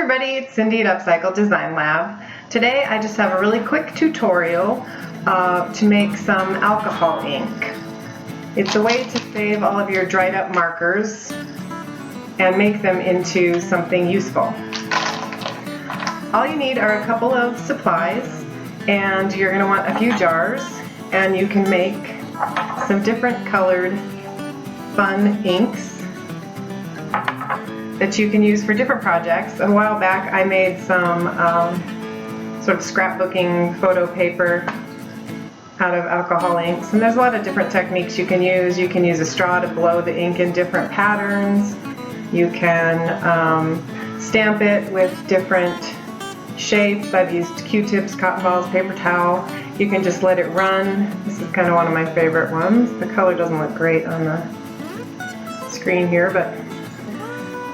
everybody, it's Cindy at Upcycled Design Lab. Today I just have a really quick tutorial to make some alcohol ink. It's a way to save all of your dried up markers and make them into something useful. All you need are a couple of supplies, and you're going to want a few jars, and you can make some different colored fun inks that you can use for different projects. A while back I made some sort of scrapbooking photo paper out of alcohol inks, and there's a lot of different techniques you can use. You can use a straw to blow the ink in different patterns. You can stamp it with different shapes. I've used Q-tips, cotton balls, paper towel. You can just let it run. This is kind of one of my favorite ones. The color doesn't look great on the screen here, but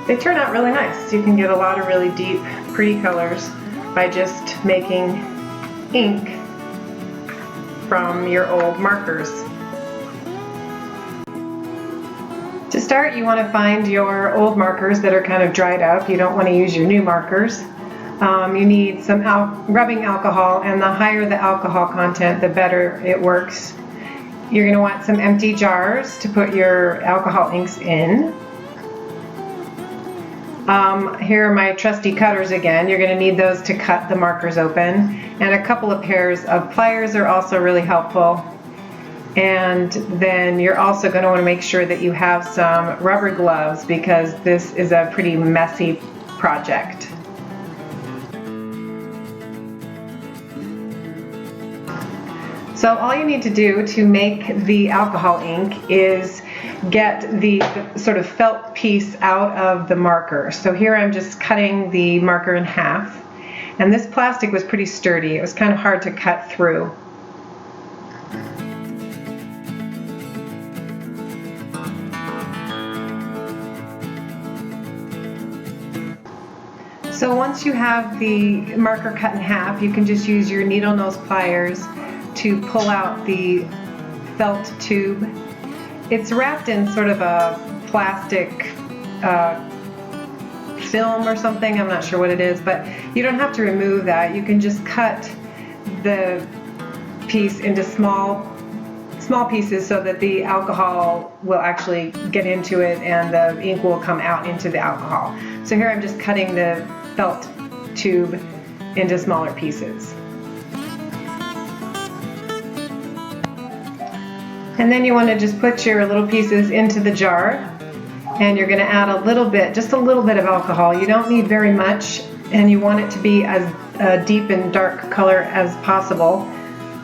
they turn out really nice. You can get a lot of really deep, pretty colors by just making ink from your old markers. To start, you want to find your old markers that are kind of dried up. You don't want to use your new markers. You need some rubbing alcohol, and the higher the alcohol content, the better it works. You're going to want some empty jars to put your alcohol inks in. Here are my trusty cutters again. You're going to need those to cut the markers open. And a couple of pairs of pliers are also really helpful. And then you're also going to want to make sure that you have some rubber gloves, because this is a pretty messy project. So all you need to do to make the alcohol ink is get the sort of felt piece out of the marker. So here I'm just cutting the marker in half, and this plastic was pretty sturdy. It was kind of hard to cut through. So once you have the marker cut in half, you can just use your needle nose pliers to pull out the felt tube. It's wrapped in sort of a plastic film or something. I'm not sure what it is, but you don't have to remove that. You can just cut the piece into small pieces so that the alcohol will actually get into it and the ink will come out into the alcohol. So here I'm just cutting the felt tube into smaller pieces. And then you want to just put your little pieces into the jar, and you're going to add a little bit, just a little bit of alcohol. You don't need very much, and you want it to be as deep and dark color as possible.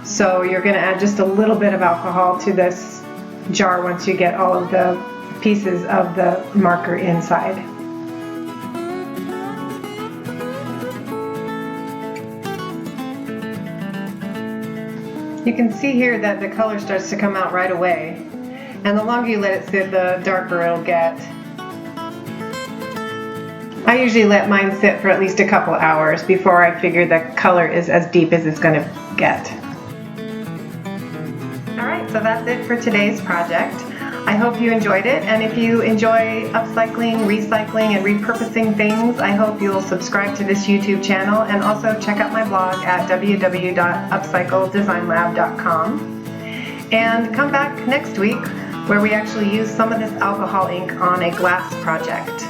So you're going to add just a little bit of alcohol to this jar once you get all of the pieces of the marker inside. You can see here that the color starts to come out right away, and the longer you let it sit, the darker it'll get. I usually let mine sit for at least a couple hours before I figure the color is as deep as it's going to get. Alright, so that's it for today's project. I hope you enjoyed it, and if you enjoy upcycling, recycling, and repurposing things, I hope you'll subscribe to this YouTube channel, and also check out my blog at www.upcycledesignlab.com. And come back next week where we actually use some of this alcohol ink on a glass project.